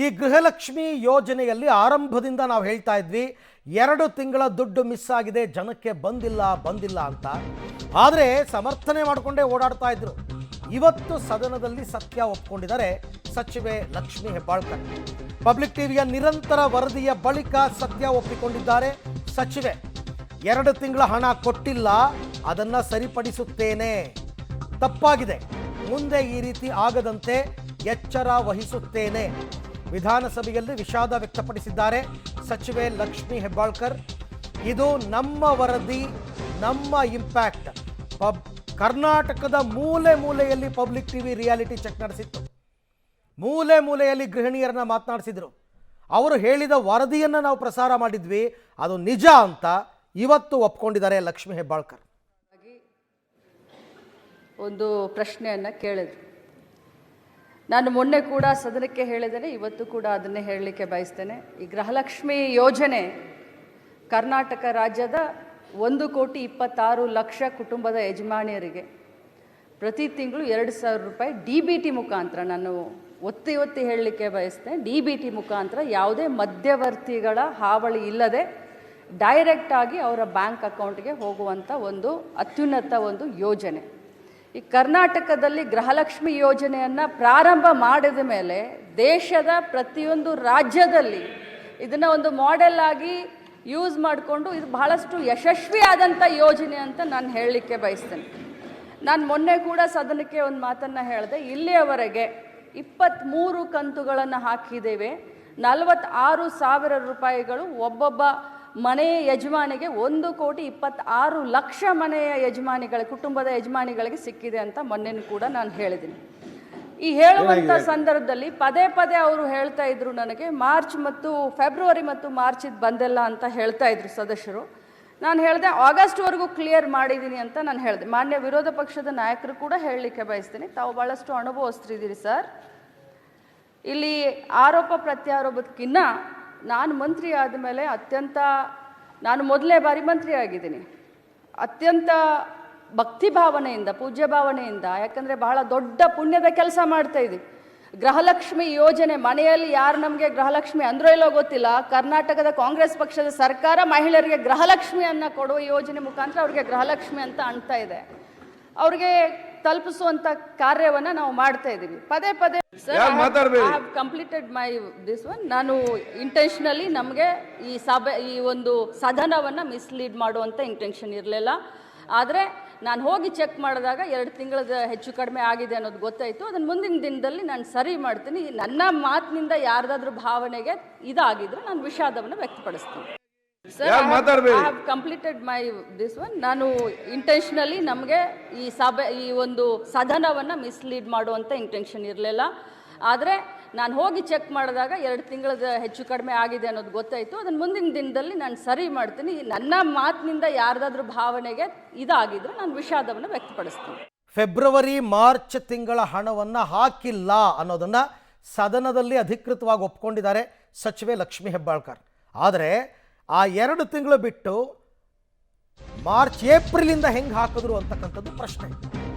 ಈ ಗೃಹಲಕ್ಷ್ಮಿ ಯೋಜನೆಯಲ್ಲಿ ಆರಂಭದಿಂದ ನಾವು ಹೇಳ್ತಾ ಇದ್ವಿ 2 ತಿಂಗಳ ದುಡ್ಡು ಮಿಸ್ ಆಗಿದೆ, ಜನಕ್ಕೆ ಬಂದಿಲ್ಲ ಅಂತ. ಆದರೆ ಸಮರ್ಥನೆ ಮಾಡಿಕೊಂಡೇ ಓಡಾಡ್ತಾ ಇದ್ರು. ಇವತ್ತು ಸದನದಲ್ಲಿ ಸತ್ಯ ಒಪ್ಪಿಕೊಂಡಿದ್ದಾರೆ ಸಚಿವೆ ಲಕ್ಷ್ಮಿ ಹೆಬ್ಬಾಳ್ಕರ್. ಪಬ್ಲಿಕ್ ಟಿವಿಯ ನಿರಂತರ ವರದಿಯ ಬಳಿಕ ಸತ್ಯ ಒಪ್ಪಿಕೊಂಡಿದ್ದಾರೆ ಸಚಿವೆ. 2 ತಿಂಗಳ ಹಣ ಕೊಟ್ಟಿಲ್ಲ, ಅದನ್ನ ಸರಿಪಡಿಸುತ್ತೇನೆ, ತಪ್ಪಾಗಿದೆ, ಮುಂದೆ ಈ ರೀತಿ ಆಗದಂತೆ ಎಚ್ಚರ ವಹಿಸುತ್ತೇನೆ. ವಿಧಾನಸಭೆಯಲ್ಲಿ ವಿಷಾದ ವ್ಯಕ್ತಪಡಿಸಿದ್ದಾರೆ ಸಚಿವೆ ಲಕ್ಷ್ಮಿ ಹೆಬ್ಬಾಳ್ಕರ್. ಇದು ನಮ್ಮ ವರದಿ, ನಮ್ಮ ಇಂಪ್ಯಾಕ್ಟ್. ಕರ್ನಾಟಕದ ಮೂಲೆ ಮೂಲೆಯಲ್ಲಿ ಪಬ್ಲಿಕ್ ಟಿವಿ ರಿಯಾಲಿಟಿ ಚೆಕ್ ನಡೆಸಿತ್ತು. ಮೂಲೆ ಮೂಲೆಯಲ್ಲಿ ಗೃಹಿಣಿಯರನ್ನ ಮಾತನಾಡಿಸಿದ್ರು. ಅವರು ಹೇಳಿದ ವರದಿಯನ್ನು ನಾವು ಪ್ರಸಾರ ಮಾಡಿದ್ವಿ, ಅದು ನಿಜ ಅಂತ ಇವತ್ತು ಒಪ್ಕೊಂಡಿದ್ದಾರೆ ಲಕ್ಷ್ಮಿ ಹೆಬ್ಬಾಳ್ಕರ್. ಒಂದು ಪ್ರಶ್ನೆಯನ್ನು ಕೇಳಿದ್ರು. ನಾನು ಮೊನ್ನೆ ಕೂಡ ಸದನಕ್ಕೆ ಹೇಳಿದ್ದೇನೆ, ಇವತ್ತು ಕೂಡ ಅದನ್ನೇ ಹೇಳಲಿಕ್ಕೆ ಬಯಸ್ತೇನೆ. ಈ ಗೃಹಲಕ್ಷ್ಮಿ ಯೋಜನೆ ಕರ್ನಾಟಕ ರಾಜ್ಯದ 1,26,00,000 ಕುಟುಂಬದ ಯಜಮಾನಿಯರಿಗೆ ಪ್ರತಿ ತಿಂಗಳು 2,000 ರೂಪಾಯಿ DBT ಮುಖಾಂತರ, ನಾನು ಒತ್ತಿ ಹೇಳಲಿಕ್ಕೆ ಬಯಸ್ತೇನೆ, DBT ಮುಖಾಂತರ ಯಾವುದೇ ಮಧ್ಯವರ್ತಿಗಳ ಹಾವಳಿ ಇಲ್ಲದೆ ಡೈರೆಕ್ಟಾಗಿ ಅವರ ಬ್ಯಾಂಕ್ ಅಕೌಂಟ್ಗೆ ಹೋಗುವಂಥ ಒಂದು ಅತ್ಯುನ್ನತ ಒಂದು ಯೋಜನೆ. ಈ ಕರ್ನಾಟಕದಲ್ಲಿ ಗೃಹಲಕ್ಷ್ಮಿ ಯೋಜನೆಯನ್ನು ಪ್ರಾರಂಭ ಮಾಡಿದ ಮೇಲೆ ದೇಶದ ಪ್ರತಿಯೊಂದು ರಾಜ್ಯದಲ್ಲಿ ಇದನ್ನು ಒಂದು ಮಾಡೆಲ್ ಆಗಿ ಯೂಸ್ ಮಾಡಿಕೊಂಡು ಇದು ಬಹಳಷ್ಟು ಯಶಸ್ವಿಯಾದಂಥ ಯೋಜನೆ ಅಂತ ನಾನು ಹೇಳಲಿಕ್ಕೆ ಬಯಸ್ತೇನೆ. ನಾನು ಮೊನ್ನೆ ಕೂಡ ಸದನಕ್ಕೆ ಒಂದು ಮಾತನ್ನು ಹೇಳಿದೆ. ಇಲ್ಲಿಯವರೆಗೆ 23 ಕಂತುಗಳನ್ನು ಹಾಕಿದ್ದೇವೆ. 46,000 ರೂಪಾಯಿಗಳು ಒಬ್ಬೊಬ್ಬ ಮನೆಯ ಯಜಮಾನಿಗೆ 1,26,00,000 ಮನೆಯ ಕುಟುಂಬದ ಯಜಮಾನಿಗಳಿಗೆ ಸಿಕ್ಕಿದೆ ಅಂತ ಮೊನ್ನೆನೂ ಕೂಡ ನಾನು ಹೇಳಿದ್ದೀನಿ. ಈ ಹೇಳುವಂಥ ಸಂದರ್ಭದಲ್ಲಿ ಪದೇ ಅವರು ಹೇಳ್ತಾ ಇದ್ರು, ನನಗೆ ಫೆಬ್ರವರಿ ಮತ್ತು ಮಾರ್ಚ್ ಇದು ಬಂದಿಲ್ಲ ಅಂತ ಹೇಳ್ತಾ ಇದ್ರು ಸದಸ್ಯರು. ನಾನು ಹೇಳಿದೆ ಆಗಸ್ಟ್ವರೆಗೂ ಕ್ಲಿಯರ್ ಮಾಡಿದ್ದೀನಿ ಅಂತ ನಾನು ಹೇಳಿದೆ. ಮಾನ್ಯ ವಿರೋಧ ಪಕ್ಷದ ನಾಯಕರು ಕೂಡ ಹೇಳಲಿಕ್ಕೆ ಬಯಸ್ತೀನಿ, ತಾವು ಭಾಳಷ್ಟು ಅನುಭವಸ್ಥರಿದ್ದೀರಿ ಸರ್. ಇಲ್ಲಿ ಆರೋಪ ಪ್ರತ್ಯಾರೋಪಕ್ಕಿಂತ ನಾನು ಮಂತ್ರಿ ಆದಮೇಲೆ ನಾನು ಮೊದಲನೇ ಬಾರಿ ಮಂತ್ರಿ ಆಗಿದ್ದೀನಿ, ಅತ್ಯಂತ ಭಕ್ತಿ ಭಾವನೆಯಿಂದ, ಪೂಜ್ಯ ಭಾವನೆಯಿಂದ, ಯಾಕಂದರೆ ಬಹಳ ದೊಡ್ಡ ಪುಣ್ಯದ ಕೆಲಸ ಮಾಡ್ತಾ ಇದ್ದೀವಿ. ಗೃಹಲಕ್ಷ್ಮಿ ಯೋಜನೆ ಮನೆಯಲ್ಲಿ ಯಾರು ನಮಗೆ ಗೃಹಲಕ್ಷ್ಮಿ ಅಂದ್ರೋ ಇಲ್ಲೋ ಗೊತ್ತಿಲ್ಲ, ಕರ್ನಾಟಕದ ಕಾಂಗ್ರೆಸ್ ಪಕ್ಷದ ಸರ್ಕಾರ ಮಹಿಳೆಯರಿಗೆ ಗೃಹಲಕ್ಷ್ಮಿಯನ್ನು ಕೊಡುವ ಯೋಜನೆ ಮುಖಾಂತರ ಅವ್ರಿಗೆ ಗೃಹಲಕ್ಷ್ಮಿ ಅಂತ ಅನ್ತಾ ಇದೆ. ಅವ್ರಿಗೆ ತಲುಪಿಸುವಂಥ ಕಾರ್ಯವನ್ನು ನಾವು ಮಾಡ್ತಾ ಇದ್ದೀವಿ. ಪದೇ ಕಂಪ್ಲೀಟೆಡ್ ಮೈ ದಿಸ್ ಒನ್. ನಾನು ಇಂಟೆನ್ಷನಲಿ ನಮಗೆ ಈ ಒಂದು ಸದನವನ್ನು ಮಿಸ್ಲೀಡ್ ಮಾಡುವಂಥ ಇಂಟೆನ್ಷನ್ ಇರಲಿಲ್ಲ. ಆದರೆ ನಾನು ಹೋಗಿ ಚೆಕ್ ಮಾಡಿದಾಗ 2 ತಿಂಗಳದ ಹೆಚ್ಚು ಕಡಿಮೆ ಆಗಿದೆ ಅನ್ನೋದು ಗೊತ್ತಾಯಿತು. ಅದನ್ನು ಮುಂದಿನ ದಿನದಲ್ಲಿ ನಾನು ಸರಿ ಮಾಡ್ತೀನಿ. ನನ್ನ ಮಾತಿನಿಂದ ಯಾರ್ದಾದ್ರೂ ಭಾವನೆಗೆ ಇದಾಗಿದ್ರೆ ನಾನು ವಿಷಾದವನ್ನು ವ್ಯಕ್ತಪಡಿಸ್ತೀನಿ. Completed my this one. ನಾನು ಇಂಟೆನ್ಷನಲಿ ನಮಗೆ ಈ ಒಂದು ಸದನವನ್ನು ಮಿಸ್ಲೀಡ್ ಮಾಡುವಂಥ ಇಂಟೆನ್ಷನ್ ಇರಲಿಲ್ಲ. ಆದರೆ ನಾನು ಹೋಗಿ ಚೆಕ್ ಮಾಡಿದಾಗ 2 ತಿಂಗಳದ ಹೆಚ್ಚು ಕಡಿಮೆ ಆಗಿದೆ ಅನ್ನೋದು ಗೊತ್ತಾಯಿತು. ಅದನ್ನು ಮುಂದಿನ ದಿನದಲ್ಲಿ ನಾನು ಸರಿ ಮಾಡ್ತೀನಿ. ನನ್ನ ಮಾತಿನಿಂದ ಯಾರ್ದಾದ್ರೂ ಭಾವನೆಗೆ ಇದಾಗಿದ್ರೆ ನಾನು ವಿಷಾದವನ್ನು ವ್ಯಕ್ತಪಡಿಸ್ತೀನಿ. ಫೆಬ್ರವರಿ ಮಾರ್ಚ್ ತಿಂಗಳ ಹಣವನ್ನು ಹಾಕಿಲ್ಲ ಅನ್ನೋದನ್ನು ಸದನದಲ್ಲಿ ಅಧಿಕೃತವಾಗಿ ಒಪ್ಕೊಂಡಿದ್ದಾರೆ ಸಚಿವೆ ಲಕ್ಷ್ಮಿ ಹೆಬ್ಬಾಳ್ಕರ್. ಆದರೆ ಆ 2 ತಿಂಗಳು ಬಿಟ್ಟು ಮಾರ್ಚ್ ಏಪ್ರಿಲಿಂದ ಹೆಂಗೆ ಹಾಕಿದ್ರು ಅಂತಕ್ಕಂಥದ್ದು ಪ್ರಶ್ನೆ.